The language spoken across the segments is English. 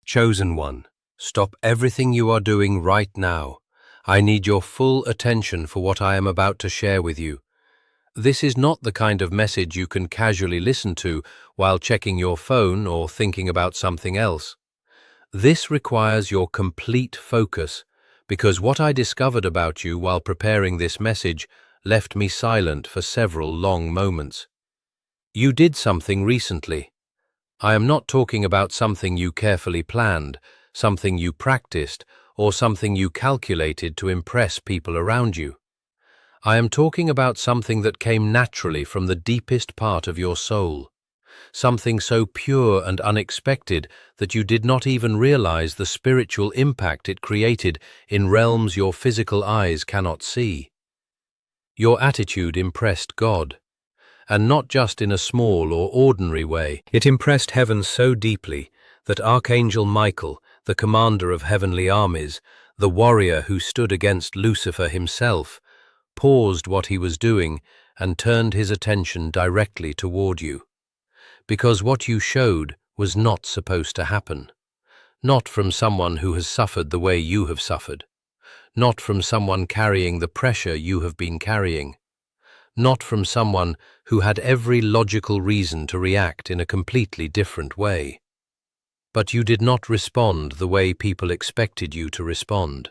Chosen one, stop everything you are doing right now. I need your full attention for what I am about to share with you. This is not the kind of message you can casually listen to while checking your phone or thinking about something else. This requires your complete focus, because what I discovered about you while preparing this message left me silent for several long moments. You did something recently. I am not talking about something you carefully planned, something you practiced, or something you calculated to impress people around you. I am talking about something that came naturally from the deepest part of your soul, something so pure and unexpected that you did not even realize the spiritual impact it created in realms your physical eyes cannot see. Your attitude impressed God, and not just in a small or ordinary way. It impressed heaven so deeply that Archangel Michael, the commander of heavenly armies, the warrior who stood against Lucifer himself, paused what he was doing and turned his attention directly toward you. Because what you showed was not supposed to happen. Not from someone who has suffered the way you have suffered. Not from someone carrying the pressure you have been carrying. Not from someone who had every logical reason to react in a completely different way. But you did not respond the way people expected you to respond.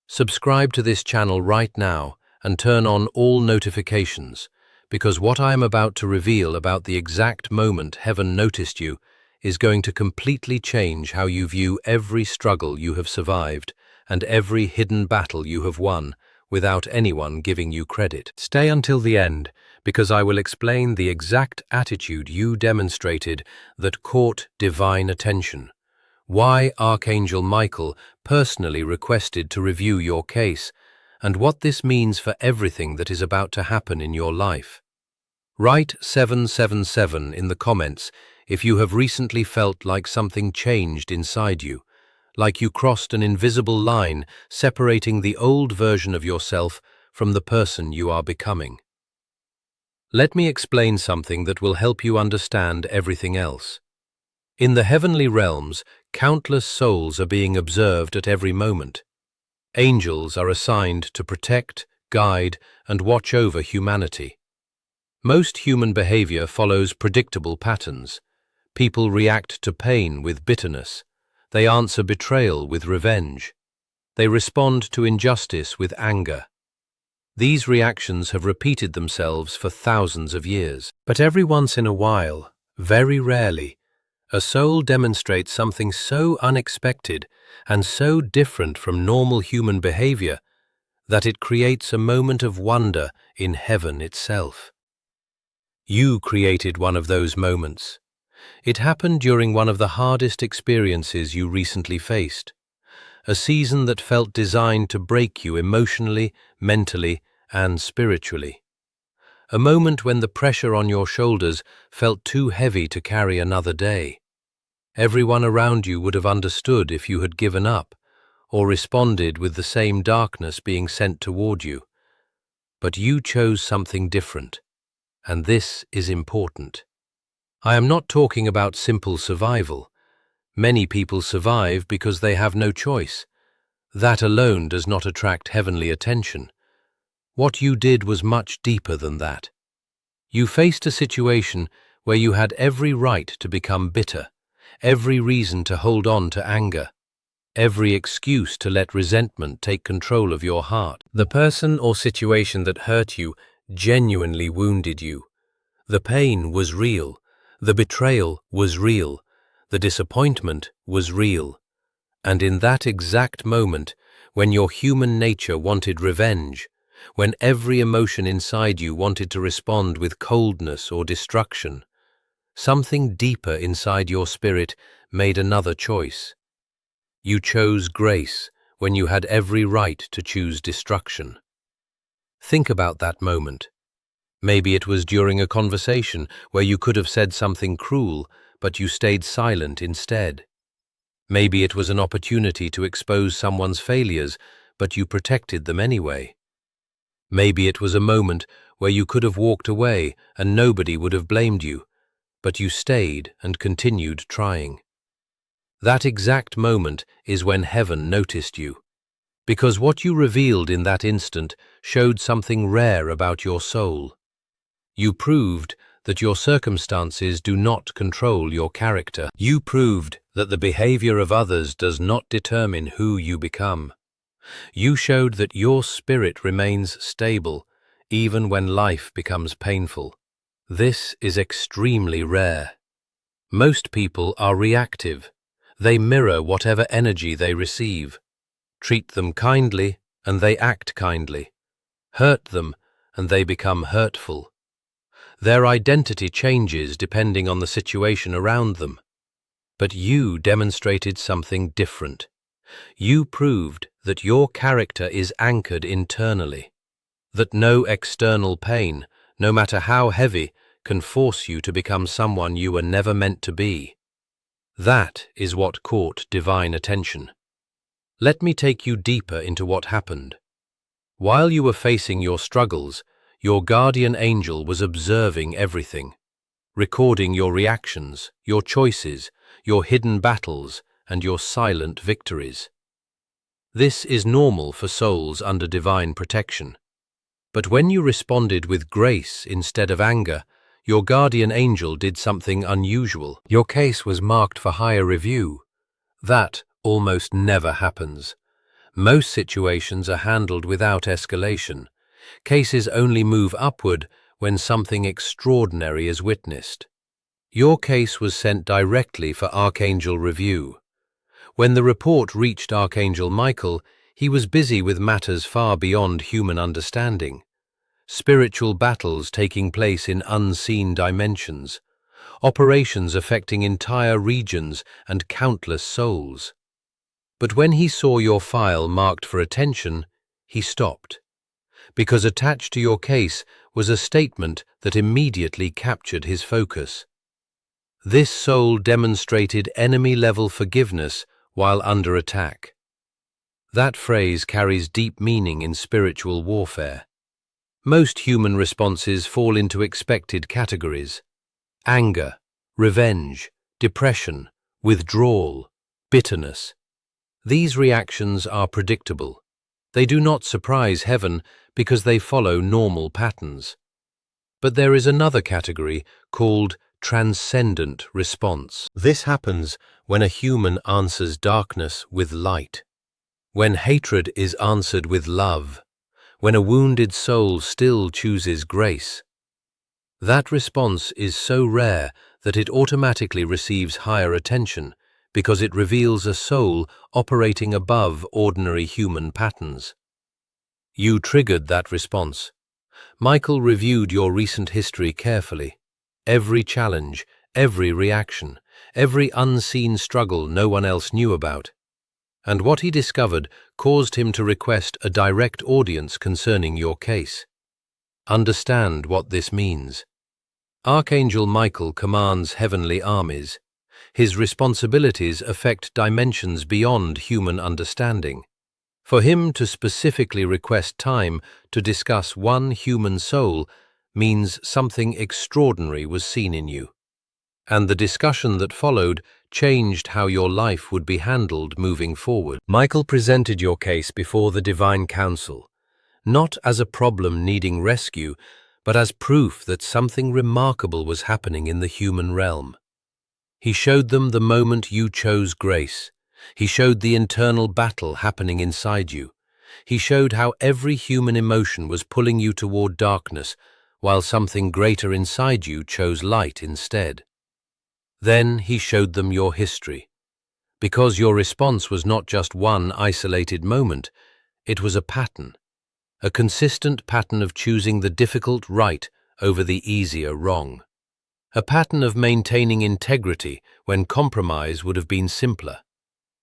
Subscribe to this channel right now and turn on all notifications, because what I am about to reveal about the exact moment heaven noticed you is going to completely change how you view every struggle you have survived and every hidden battle you have won without anyone giving you credit. Stay until the end, because I will explain the exact attitude you demonstrated that caught divine attention, why Archangel Michael personally requested to review your case, and what this means for everything that is about to happen in your life. Write 777 in the comments if you have recently felt like something changed inside you, like you crossed an invisible line separating the old version of yourself from the person you are becoming. Let me explain something that will help you understand everything else. In the heavenly realms, countless souls are being observed at every moment. Angels are assigned to protect, guide, and watch over humanity. Most human behavior follows predictable patterns. People react to pain with bitterness. They answer betrayal with revenge. They respond to injustice with anger. These reactions have repeated themselves for thousands of years. But every once in a while, very rarely, a soul demonstrates something so unexpected and so different from normal human behavior that it creates a moment of wonder in heaven itself. You created one of those moments. It happened during one of the hardest experiences you recently faced, a season that felt designed to break you emotionally, mentally, and spiritually. A moment when the pressure on your shoulders felt too heavy to carry another day. Everyone around you would have understood if you had given up or responded with the same darkness being sent toward you. But you chose something different, and this is important. I am not talking about simple survival. Many people survive because they have no choice. That alone does not attract heavenly attention. What you did was much deeper than that. You faced a situation where you had every right to become bitter, every reason to hold on to anger, every excuse to let resentment take control of your heart. The person or situation that hurt you genuinely wounded you. The pain was real. The betrayal was real. The disappointment was real. And in that exact moment, when your human nature wanted revenge, when every emotion inside you wanted to respond with coldness or destruction, something deeper inside your spirit made another choice. You chose grace when you had every right to choose destruction. Think about that moment. Maybe it was during a conversation where you could have said something cruel, but you stayed silent instead. Maybe it was an opportunity to expose someone's failures, but you protected them anyway. Maybe it was a moment where you could have walked away and nobody would have blamed you, but you stayed and continued trying. That exact moment is when heaven noticed you, because what you revealed in that instant showed something rare about your soul. You proved that your circumstances do not control your character. You proved that the behavior of others does not determine who you become. You showed that your spirit remains stable even when life becomes painful. This is extremely rare. Most people are reactive. They mirror whatever energy they receive. Treat them kindly, and they act kindly. Hurt them, and they become hurtful. Their identity changes depending on the situation around them. But you demonstrated something different. You proved that your character is anchored internally, that no external pain, no matter how heavy, can force you to become someone you were never meant to be. That is what caught divine attention. Let me take you deeper into what happened. While you were facing your struggles, your guardian angel was observing everything, recording your reactions, your choices, your hidden battles, and your silent victories. This is normal for souls under divine protection. But when you responded with grace instead of anger, your guardian angel did something unusual. Your case was marked for higher review. That almost never happens. Most situations are handled without escalation. Cases only move upward when something extraordinary is witnessed. Your case was sent directly for Archangel review. When the report reached Archangel Michael, he was busy with matters far beyond human understanding. Spiritual battles taking place in unseen dimensions, operations affecting entire regions and countless souls. But when he saw your file marked for attention, he stopped, because attached to your case was a statement that immediately captured his focus. This soul demonstrated enemy-level forgiveness while under attack. That phrase carries deep meaning in spiritual warfare. Most human responses fall into expected categories: anger, revenge, depression, withdrawal, bitterness. These reactions are predictable. They do not surprise heaven because they follow normal patterns. But there is another category called transcendent response. This happens when a human answers darkness with light, when hatred is answered with love, when a wounded soul still chooses grace. That response is so rare that it automatically receives higher attention because it reveals a soul operating above ordinary human patterns. You triggered that response. Michael reviewed your recent history carefully. Every challenge, every reaction, every unseen struggle no one else knew about. And what he discovered caused him to request a direct audience concerning your case. Understand what this means. Archangel Michael commands heavenly armies. His responsibilities affect dimensions beyond human understanding. For him to specifically request time to discuss one human soul means something extraordinary was seen in you. And the discussion that followed changed how your life would be handled moving forward. Michael presented your case before the Divine Council, not as a problem needing rescue, but as proof that something remarkable was happening in the human realm. He showed them the moment you chose grace. He showed the internal battle happening inside you. He showed how every human emotion was pulling you toward darkness, while something greater inside you chose light instead. Then he showed them your history. Because your response was not just one isolated moment, it was a pattern, a consistent pattern of choosing the difficult right over the easier wrong. A pattern of maintaining integrity when compromise would have been simpler.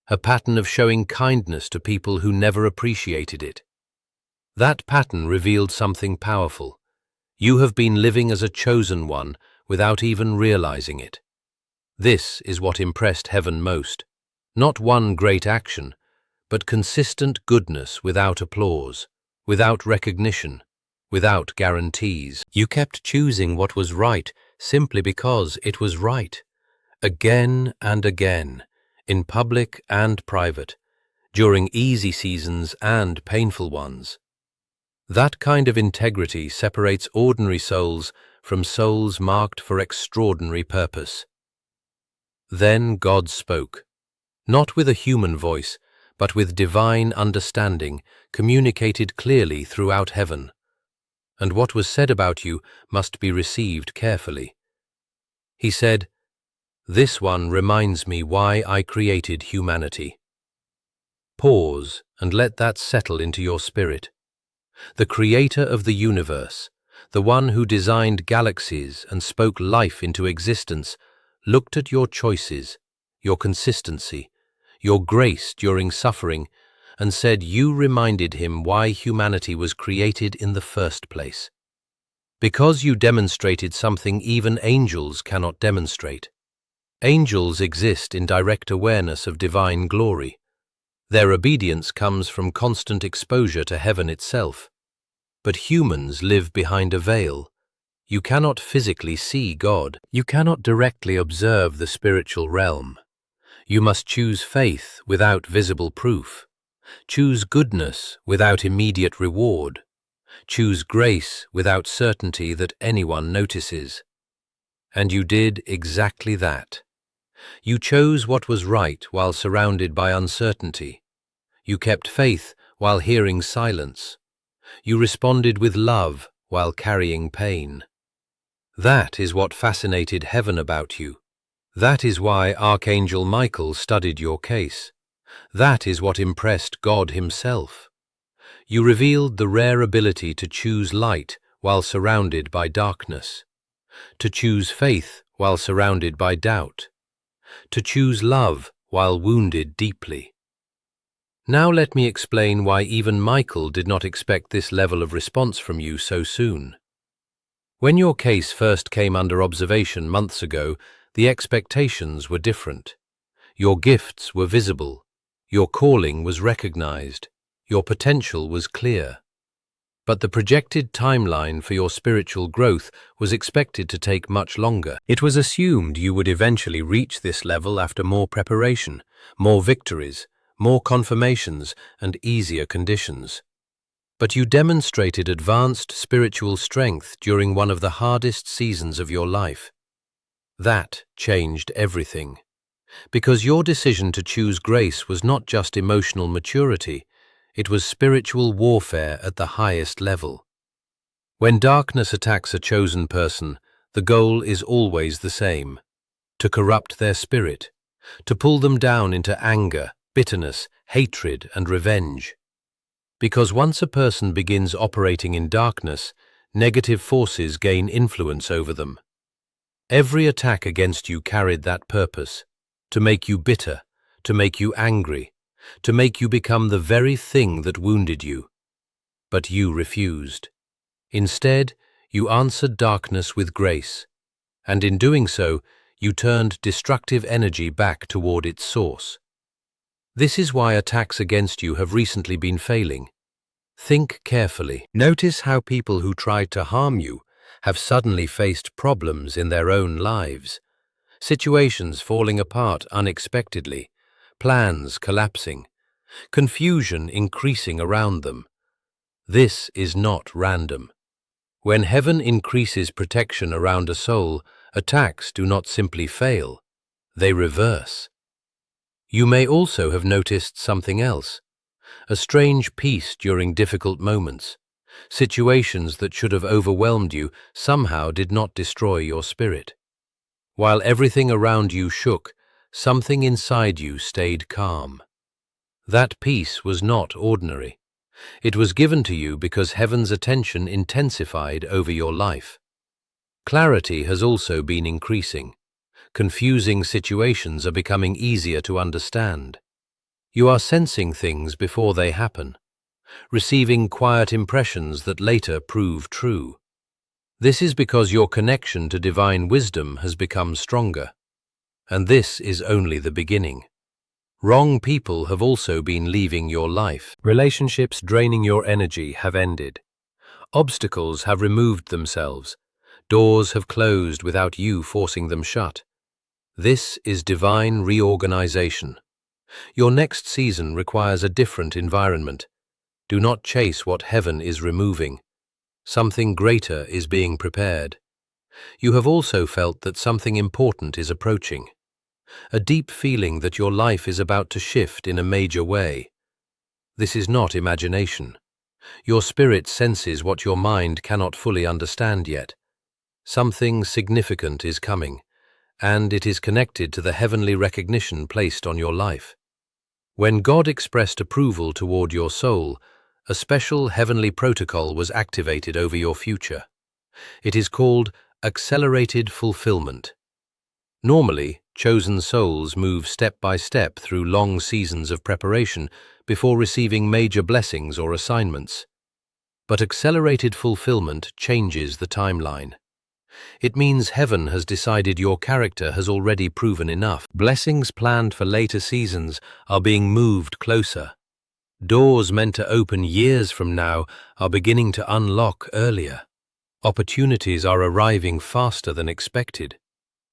A pattern of showing kindness to people who never appreciated it. That pattern revealed something powerful. You have been living as a chosen one without even realizing it. This is what impressed heaven most. Not one great action, but consistent goodness without applause, without recognition, without guarantees. You kept choosing what was right simply because it was right. Again and again, in public and private, during easy seasons and painful ones. That kind of integrity separates ordinary souls from souls marked for extraordinary purpose. Then God spoke, not with a human voice, but with divine understanding communicated clearly throughout heaven. And what was said about you must be received carefully. He said, "This one reminds me why I created humanity." Pause and let that settle into your spirit. The creator of the universe, the one who designed galaxies and spoke life into existence, looked at your choices, your consistency, your grace during suffering, and said you reminded him why humanity was created in the first place. Because you demonstrated something even angels cannot demonstrate. Angels exist in direct awareness of divine glory. Their obedience comes from constant exposure to heaven itself. But humans live behind a veil. You cannot physically see God. You cannot directly observe the spiritual realm. You must choose faith without visible proof. Choose goodness without immediate reward. Choose grace without certainty that anyone notices. And you did exactly that. You chose what was right while surrounded by uncertainty. You kept faith while hearing silence. You responded with love while carrying pain. That is what fascinated heaven about you. That is why Archangel Michael studied your case. That is what impressed God himself. You revealed the rare ability to choose light while surrounded by darkness, to choose faith while surrounded by doubt, to choose love while wounded deeply. Now let me explain why even Michael did not expect this level of response from you so soon. When your case first came under observation months ago, the expectations were different. Your gifts were visible, your calling was recognized, your potential was clear. But the projected timeline for your spiritual growth was expected to take much longer. It was assumed you would eventually reach this level after more preparation, more victories, more confirmations, and easier conditions. But you demonstrated advanced spiritual strength during one of the hardest seasons of your life. That changed everything. Because your decision to choose grace was not just emotional maturity, it was spiritual warfare at the highest level. When darkness attacks a chosen person, the goal is always the same: to corrupt their spirit, to pull them down into anger, bitterness, hatred, and revenge. Because once a person begins operating in darkness, negative forces gain influence over them. Every attack against you carried that purpose: to make you bitter, to make you angry, to make you become the very thing that wounded you. But you refused. Instead, you answered darkness with grace, and in doing so, you turned destructive energy back toward its source. This is why attacks against you have recently been failing. Think carefully. Notice how people who tried to harm you have suddenly faced problems in their own lives. Situations falling apart unexpectedly, plans collapsing, confusion increasing around them. This is not random. When heaven increases protection around a soul, attacks do not simply fail, they reverse. You may also have noticed something else: a strange peace during difficult moments. Situations that should have overwhelmed you somehow did not destroy your spirit. While everything around you shook, something inside you stayed calm. That peace was not ordinary. It was given to you because heaven's attention intensified over your life. Clarity has also been increasing. Confusing situations are becoming easier to understand. You are sensing things before they happen, receiving quiet impressions that later prove true. This is because your connection to divine wisdom has become stronger. And this is only the beginning. Wrong people have also been leaving your life. Relationships draining your energy have ended. Obstacles have removed themselves. Doors have closed without you forcing them shut. This is divine reorganization. Your next season requires a different environment. Do not chase what heaven is removing. Something greater is being prepared. You have also felt that something important is approaching. A deep feeling that your life is about to shift in a major way. This is not imagination. Your spirit senses what your mind cannot fully understand yet. Something significant is coming, and it is connected to the heavenly recognition placed on your life. When God expressed approval toward your soul, a special heavenly protocol was activated over your future. It is called accelerated fulfillment. Normally, chosen souls move step by step through long seasons of preparation before receiving major blessings or assignments. But accelerated fulfillment changes the timeline. It means heaven has decided your character has already proven enough. Blessings planned for later seasons are being moved closer. Doors meant to open years from now are beginning to unlock earlier. Opportunities are arriving faster than expected.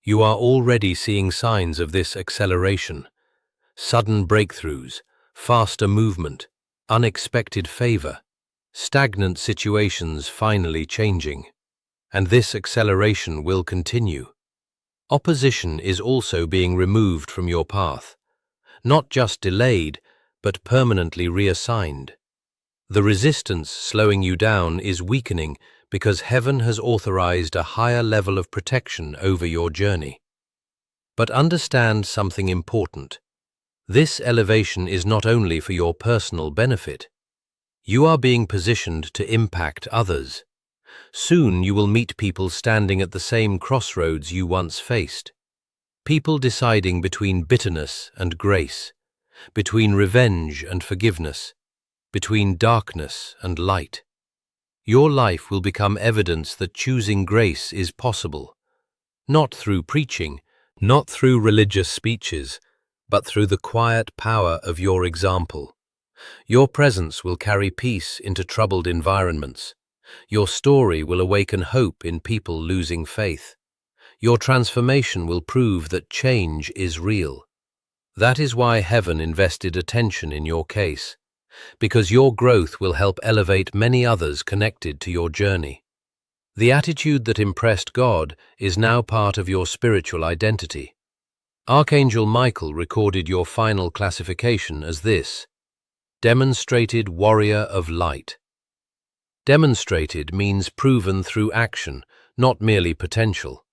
You are already seeing signs of this acceleration. Sudden breakthroughs, faster movement, unexpected favor, stagnant situations finally changing. And this acceleration will continue. Opposition is also being removed from your path, not just delayed, but permanently reassigned. The resistance slowing you down is weakening because heaven has authorized a higher level of protection over your journey. But understand something important. This elevation is not only for your personal benefit. You are being positioned to impact others. Soon you will meet people standing at the same crossroads you once faced. People deciding between bitterness and grace, between revenge and forgiveness, between darkness and light. Your life will become evidence that choosing grace is possible, not through preaching, not through religious speeches, but through the quiet power of your example. Your presence will carry peace into troubled environments. Your story will awaken hope in people losing faith. Your transformation will prove that change is real. That is why heaven invested attention in your case, because your growth will help elevate many others connected to your journey. The attitude that impressed God is now part of your spiritual identity. Archangel Michael recorded your final classification as this: Demonstrated Warrior of Light. Demonstrated means proven through action, not merely potential.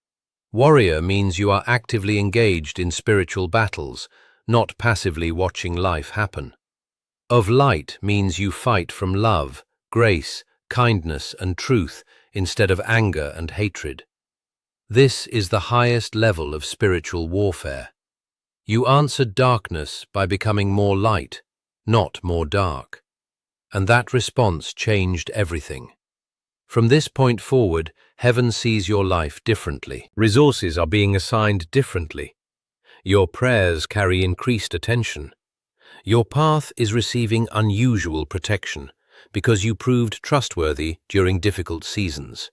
Warrior means you are actively engaged in spiritual battles, not passively watching life happen. Of light means you fight from love, grace, kindness, and truth instead of anger and hatred. This is the highest level of spiritual warfare. You answered darkness by becoming more light, not more dark. And that response changed everything. From this point forward, heaven sees your life differently. Resources are being assigned differently. Your prayers carry increased attention. Your path is receiving unusual protection because you proved trustworthy during difficult seasons.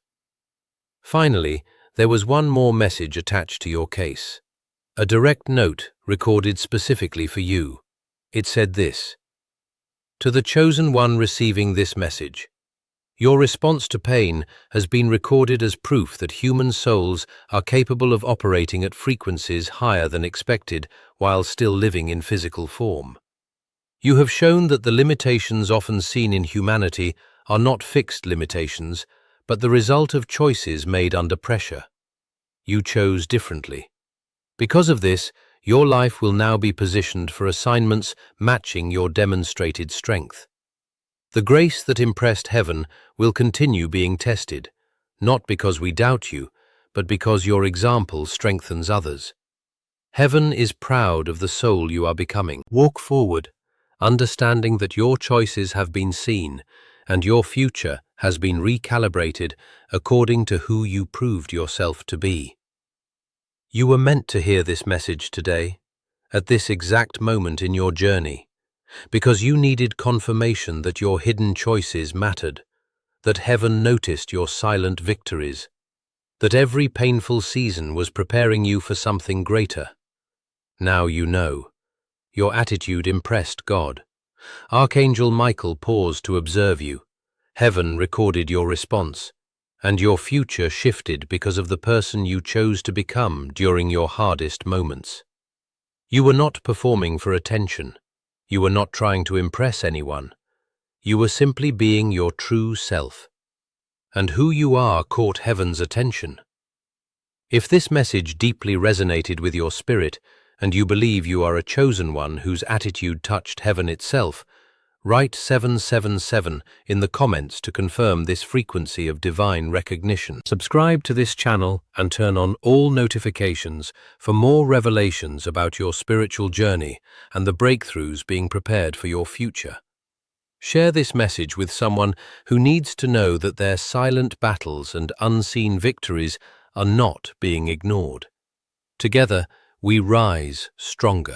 Finally, there was one more message attached to your case. A direct note recorded specifically for you. It said this: To the chosen one receiving this message, your response to pain has been recorded as proof that human souls are capable of operating at frequencies higher than expected while still living in physical form. You have shown that the limitations often seen in humanity are not fixed limitations, but the result of choices made under pressure. You chose differently. Because of this, your life will now be positioned for assignments matching your demonstrated strength. The grace that impressed heaven will continue being tested, not because we doubt you, but because your example strengthens others. Heaven is proud of the soul you are becoming. Walk forward, understanding that your choices have been seen and your future has been recalibrated according to who you proved yourself to be. You were meant to hear this message today, at this exact moment in your journey, because you needed confirmation that your hidden choices mattered, that heaven noticed your silent victories. that every painful season was preparing you for something greater. Now you know. Your attitude impressed God. Archangel Michael paused to observe you. Heaven recorded your response, and your future shifted because of the person you chose to become during your hardest moments. You were not performing for attention. You were not trying to impress anyone. You were simply being your true self. And who you are caught heaven's attention. If this message deeply resonated with your spirit, and you believe you are a chosen one whose attitude touched heaven itself, write 777 in the comments to confirm this frequency of divine recognition. Subscribe to this channel and turn on all notifications for more revelations about your spiritual journey and the breakthroughs being prepared for your future. Share this message with someone who needs to know that their silent battles and unseen victories are not being ignored. Together, we rise stronger.